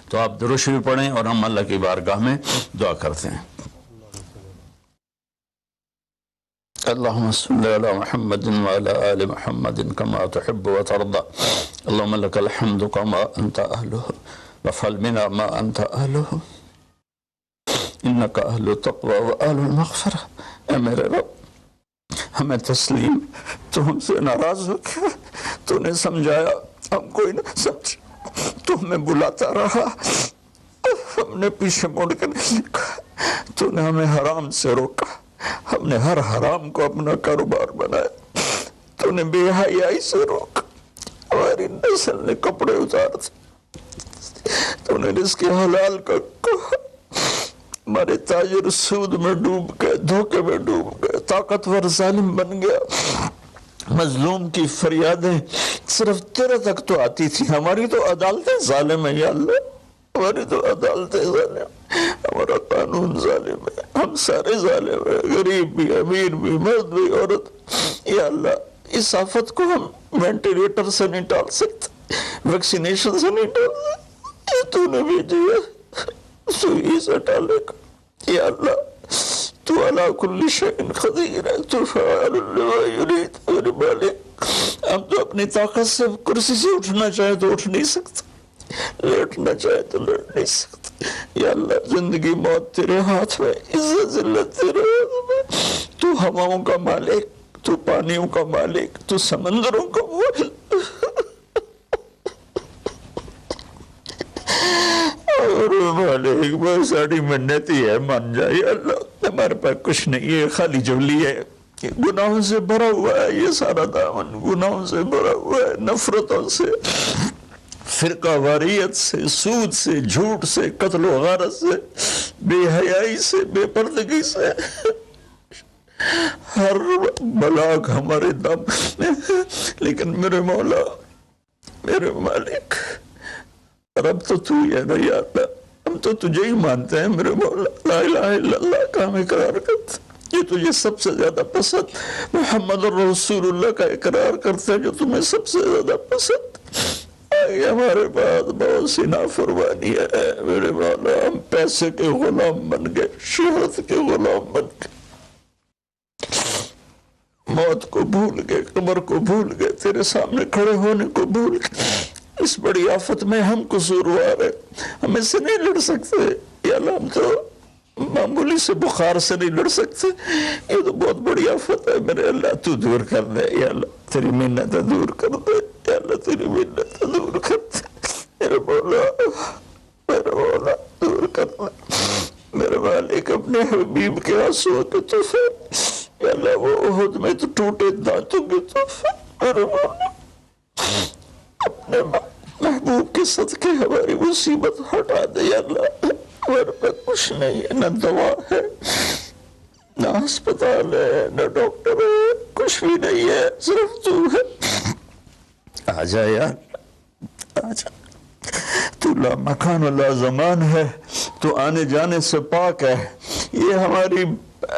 تو آپ درود شریف پڑھیں اور ہم اللہ کی بارگاہ میں دعا کرتے ہیں. اللهم صل على محمد وعلى آل محمد كما تحب وترضى. اللهم لك الحمد كما أنت أهله وافعل بنا ما أنت أهله إنك أهل التقوى وأهل المغفرة. اے میرے رب ہمیں تسلیم، تو ہم سے ناراض ہو گیا، تو نے سمجھایا ہم کوئی نہ سمجھا، تو ہمیں بلاتا رہا، ہم نے پیچھے مڑ کر نہیں دیکھا، تو نے ہمیں حرام سے روکا، ہم نے ہر حرام کو اپنا کاروبار بنایا، تو نے بے حیائی سے روکا، ہماری نسل نے کپڑے اتار دیے، تو نے رزق حلال کا کہا، ہمارے تاجر سود میں ڈوب گئے، دھوکے میں ڈوب گئے، طاقتور ظالم بن گیا، مظلوم کی فریادیں صرف تیرے تک تو آتی تھی، ہماری تو عدالتیں ظالم ہیں یا اللہ، ہماری تو عدالتیں ظالم ہیں، ہمارا قانون ظالم ہے، ہم سارے ظالم ہیں، غریب بھی، امیر بھی، مرد بھی، عورت. یا اللہ اس آفت کو ہم وینٹیلیٹر سے نہیں ٹال سکتے، ویکسینیشن سے نہیں ٹال سکتے، یہ تو نے بھیجی ہے، سوئی سے ٹالے گا. یا اللہ تو علی کل شیء قدیر ہے، تو فعال لما یرید. میرے مالک ہم تو اپنی طاقت سے کرسی سے اٹھنا چاہے تو اٹھ نہیں سکتے، لیٹنا چاہے تو لیٹ نہیں سکتے. یا اللہ زندگی موت تیرے ہاتھ میں، عزت ذلت تیرے ہاتھ میں، تو ہواؤں کا مالک، تو پانیوں کا مالک، تو سمندروں کا مالک، اور مالک بہت ساری منتی ہے، مان جائے. اللہ ہمارے پاس کچھ نہیں ہے، خالی جولی ہے، گناہوں سے بھرا ہوا ہے، یہ سارا دامن گناہوں سے بھرا ہوا ہے، نفرتوں سے، فرقہ واریت سے، سود سے، جھوٹ سے، قتل و غارت سے، بے حیائی سے، بے پردگی سے، ہر بلاک ہمارے دم میں. لیکن میرے مولا، میرے مالک، رب تو تو ہی ہے نا یا اللہ، ہم تو تجھے ہی مانتے ہیں میرے مولا، لا الہ الا اللہ کا ہم اقرار کرتے ہیں، یہ تجھے سب سے زیادہ پسند، محمد رسول اللہ کا اقرار کرتے ہیں جو تمہیں سب سے زیادہ پسند. ہمارے پاس بہت سی نافرمانی ہے میرے مولا، ہم پیسے کے غلام بن گئے، شہرت کے غلام بن گئے، موت کو بھول گئے، قبر کو بھول گئے، تیرے سامنے کھڑے ہونے کو بھول گئے. اس بڑی آفت میں ہم قصوروار ہیں، ہم اس سے نہیں لڑ سکتے. یا اللہ ہم تو معمولی سے بخار سے نہیں لڑ سکتے، یہ تو بہت بڑی آفت ہے میرے اللہ، تو دور کر دے. یا اللہ تیری منت دور کر دے، یا اللہ تیری منت دور کر دے میرے مولا، میرے مولا دور کر دے میرے مالک. اپنے حبیب کے آنسوں کے تحفے، یا اللہ وہ احد میں تو ٹوٹے دانتوں کے تحفے میرے مولا، اپنے محبوب کے صدقے ہماری مصیبت ہٹا دے. یا اللہ ہمارے پاس کچھ نہیں ہے، نہ دوا ہے، نہ ہسپتال ہے، نہ ڈاکٹر ہے، کچھ بھی نہیں ہے، صرف تو ہے. آ جا یار، آ جا، تو لا مکان و لا زمان ہے، تو آنے جانے سے پاک ہے. یہ ہماری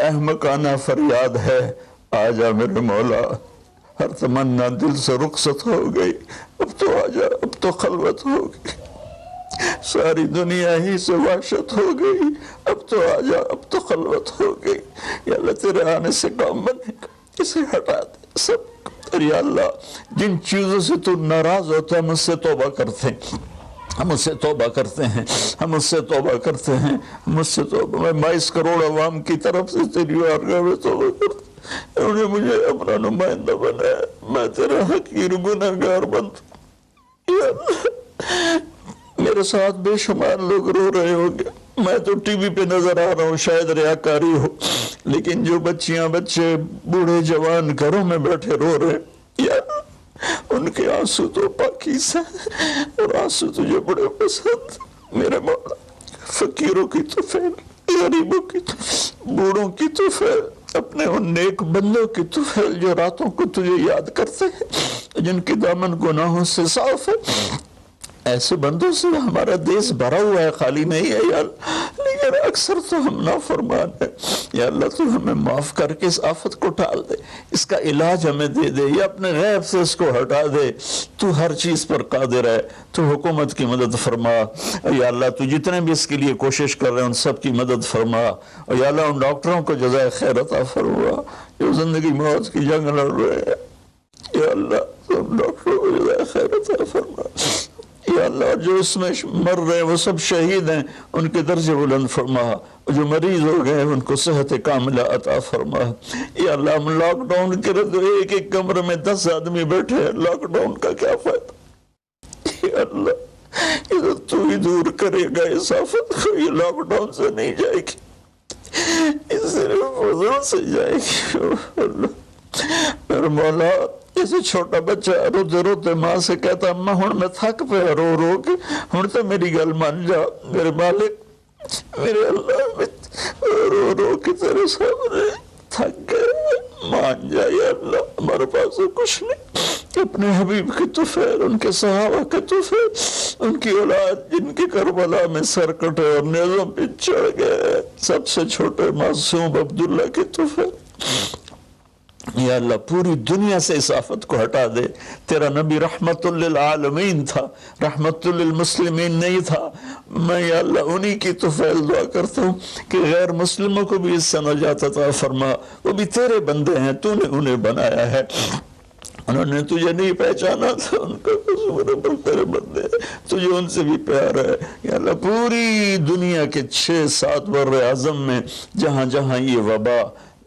احمقانہ فریاد ہے، آ جا میرے مولا. ہر تمنا دل سے رخصت ہو گئی، اب تو آ جا، اب تو خلوت ہو گئی، ساری دنیا ہی سے وحشت ہو گئی، اب تو آ جا، اب تو خلوت ہو گئی. یا اللہ تیرے آنے سے کام بنے گا، اسے ہٹا دے سب. یا اللہ جن چیزوں سے تو ناراض ہوتا ہے ہم اس سے توبہ کرتے ہیں، ہم اس سے توبہ کرتے ہیں، ہم اس سے توبہ کرتے ہیں، ہم اس سے توبہ. میں 22 کروڑ عوام کی طرف سے تیری بارگاہ میں توبہ کرتا ہوں، انہوں نے مجھے اپنا نمائندہ بنایا، میں تیرا حقیر گنہگار بنتا. یا اللہ میرے ساتھ بے شمار لوگ رو رہے ہوں گے، میں تو ٹی وی پہ نظر آ رہا ہوں، شاید ریاکاری ہو، لیکن جو بچیاں بچے بوڑھے جوان گھروں میں بیٹھے رو رہے ہیں، یا ان کے آنسو تو پاکیزہ ہیں، اور آنسو تجھے بڑے پسند میرے مولا. فقیروں کی تو فیل، غریبوں کی تو، بوڑھوں کی تو فیل، اپنے ان نیک بندوں کی تو فیل جو راتوں کو تجھے یاد کرتے ہیں، جن کی دامن گناہوں سے صاف ہے. ایسے بندوں سے ہمارا دیس بھرا ہوا ہے، خالی نہیں ہے یار، لیکن مگر اکثر تو ہم نافرمان ہیں. یا اللہ تو ہمیں معاف کر کے اس آفت کو ٹال دے, اس کا علاج ہمیں دے دے, یا اپنے غیب سے اس کو ہٹا دے. تو ہر چیز پر قادر ہے, تو حکومت کی مدد فرما. یا اللہ تو جتنے بھی اس کے لیے کوشش کر رہے ہیں ان سب کی مدد فرما. اور یا اللہ ان ڈاکٹروں کو جزائے خیر عطا فرما جو زندگی موت کی جنگ لڑ رہے ہیں. یا اللہ تو ان ڈاکٹروں کو جزائے خیر عطا فرما. یا اللہ جو اس میں مر رہے ہیں وہ سب شہید ہیں, ان کے درجے بلند فرما. جو مریض ہو گئے ان کو صحت کاملہ عطا فرما. یا اللہ ہم لاک ڈاؤن کرے تو ایک ایک کمرے میں 10 آدمی بیٹھے ہیں, لاک ڈاؤن کا کیا فائدہ. یا اللہ یہ تو ہی دور کرے گا اس آفت کو. یہ لاک ڈاؤن سے نہیں جائے گی, یہ صرف فضل سے جائے گی. اللہ میرے مولا جیسے چھوٹا بچہ روتے روتے ماں سے کہتا اماں ہن میں تھک پہ رو رو کے, ہن تو میری گل مان جا میرے مالک میرے اللہ, میں رو رو کے تیرے سامنے تھک گئے, مان جا. یا اللہ ہمارے پاس کچھ نہیں, اپنے حبیب کی طفیل, ان کے صحابہ کے طفیل, ان کی اولاد جن کے کربلا میں سر کٹے اور نیزوں پہ چڑھ گئے, سب سے چھوٹے معصوم عبداللہ کی طفیل. یا اللہ پوری دنیا سے اس آفت کو ہٹا دے. تیرا نبی رحمت للعالمین تھا, رحمت للمسلمین نہیں تھا. میں یا اللہ انہی کی طفیل دعا کرتا ہوں کہ غیر مسلموں کو بھی اس سے نجات عطا فرما. وہ بھی تیرے بندے ہیں, تو نے انہیں بنایا ہے, انہوں نے تجھے نہیں پہچانا تھا, ان کا قصور ہے پر تیرے بندے ہیں, تجھے ان سے بھی پیار ہے. یا اللہ پوری دنیا کے 6-7 بر اعظم میں جہاں جہاں یہ وبا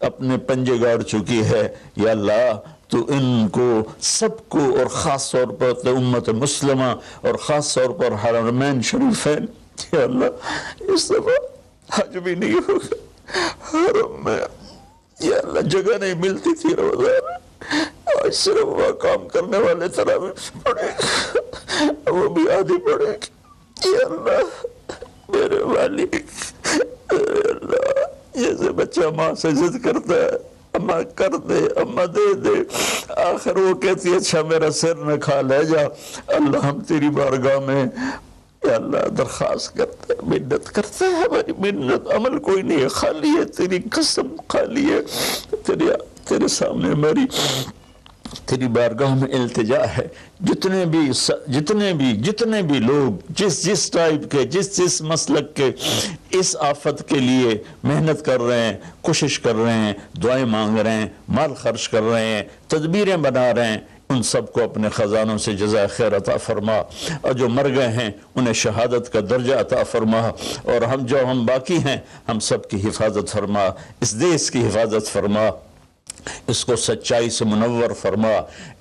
اپنے پنجے گاڑ چکی ہے, یا اللہ تو ان کو سب کو, اور خاص طور پر امت مسلمہ اور خاص طور پر حرمین شریفین, یا اللہ اس دفعہ حج بھی نہیں ہوگا حرم میں. یا اللہ جگہ نہیں ملتی تھی رمضان, آج صرف وہ کام کرنے والے تراویح پڑھے, وہ بھی آدھی پڑھے. یا اللہ میرے والد, اللہ جیسے بچہ ماں سے ضد کرتا ہے اماں کر دے, اماں دے دے, آخر وہ کہتی ہے اچھا میرا سر نہ کھا لے جا. اللہ ہم تیری بارگاہ میں یا اللہ درخواست کرتے ہیں, منت کرتے ہیں. ہماری منت عمل کوئی نہیں ہے, خالی ہے تیری قسم, خالی ہے تیرے سامنے ہماری تیری بارگاہ میں التجا ہے. جتنے بھی لوگ جس ٹائپ کے جس مسلک کے اس آفت کے لیے محنت کر رہے ہیں, کوشش کر رہے ہیں, دعائیں مانگ رہے ہیں, مال خرچ کر رہے ہیں, تدبیریں بنا رہے ہیں, ان سب کو اپنے خزانوں سے جزائے خیر عطا فرما. اور جو مر گئے ہیں انہیں شہادت کا درجہ عطا فرما. اور ہم باقی ہیں ہم سب کی حفاظت فرما, اس دیس کی حفاظت فرما, اس کو سچائی سے منور فرما,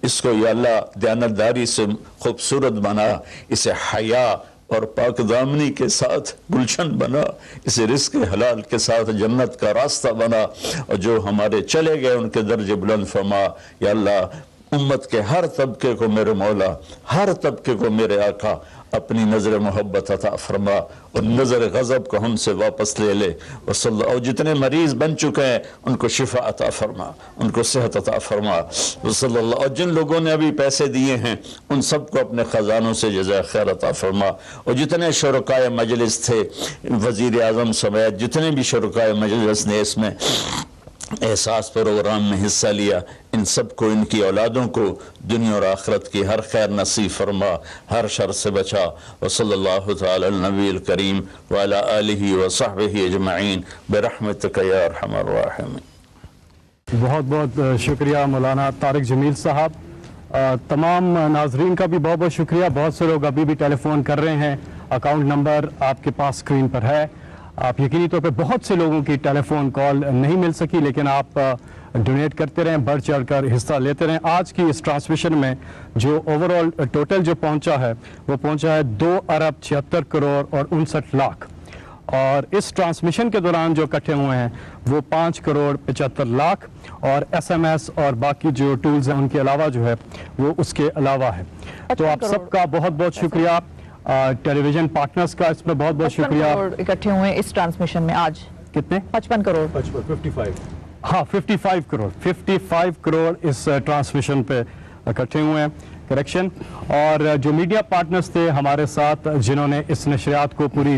اس کو یا اللہ دیانتداری سے خوبصورت بنا, اسے حیا اور پاک دامنی کے ساتھ گلشن بنا, اسے رزق حلال کے ساتھ جنت کا راستہ بنا. اور جو ہمارے چلے گئے ان کے درجے بلند فرما. یا اللہ امت کے ہر طبقے کو میرے مولا, ہر طبقے کو میرے آقا اپنی نظر محبت عطا فرما, اور نظر غضب کو ہم سے واپس لے لے. اور جتنے مریض بن چکے ہیں ان کو شفا عطا فرما, ان کو صحت عطا فرما. صلی اللہ. اور جن لوگوں نے ابھی پیسے دیے ہیں ان سب کو اپنے خزانوں سے جزائے خیر عطا فرما. اور جتنے شرکائے مجلس تھے, وزیر اعظم سمیت جتنے بھی شرکائے مجلس نے اس میں احساس پروگرام میں حصہ لیا, ان سب کو, ان کی اولادوں کو دنیا اور آخرت کی ہر خیر نصیب فرما, ہر شر سے بچا. وصلی اللہ تعالی النبی الکریم وعلی آلہ وصحبہ اجمعین برحمتک یا ارحم الراحمین. بہت بہت شکریہ مولانا طارق جمیل صاحب. تمام ناظرین کا بھی بہت بہت شکریہ. بہت سے لوگ ابھی بھی ٹیلی فون کر رہے ہیں, اکاؤنٹ نمبر آپ کے پاس اسکرین پر ہے. آپ یقینی طور پہ بہت سے لوگوں کی ٹیلی فون کال نہیں مل سکی, لیکن آپ ڈونیٹ کرتے رہیں, بڑھ چڑھ کر حصہ لیتے رہیں. آج کی اس ٹرانسمیشن میں جو اوورآل ٹوٹل جو پہنچا ہے وہ پہنچا ہے 2,76,59,00,000. اور اس ٹرانسمیشن کے دوران جو اکٹھے ہوئے ہیں وہ 5,75,00,000, اور ایس ایم ایس اور باقی جو ٹولز ہیں ان کے علاوہ جو ہے وہ اس کے علاوہ ہے. تو آپ سب کا بہت بہت شکریہ. ٹیلی ویژن پارٹنرز کا اس میں بہت بہت شکریہ. اکٹھے ہوئے ہیں اس ٹرانسمیشن میں آج کتنے؟ 55 کروڑ. 55. ہاں 55 کروڑ اس ٹرانسمیشن پہ اکٹھے ہوئے ہیں. کریکشن. اور جو میڈیا پارٹنرز تھے ہمارے ساتھ جنہوں نے اس نشریات کو پوری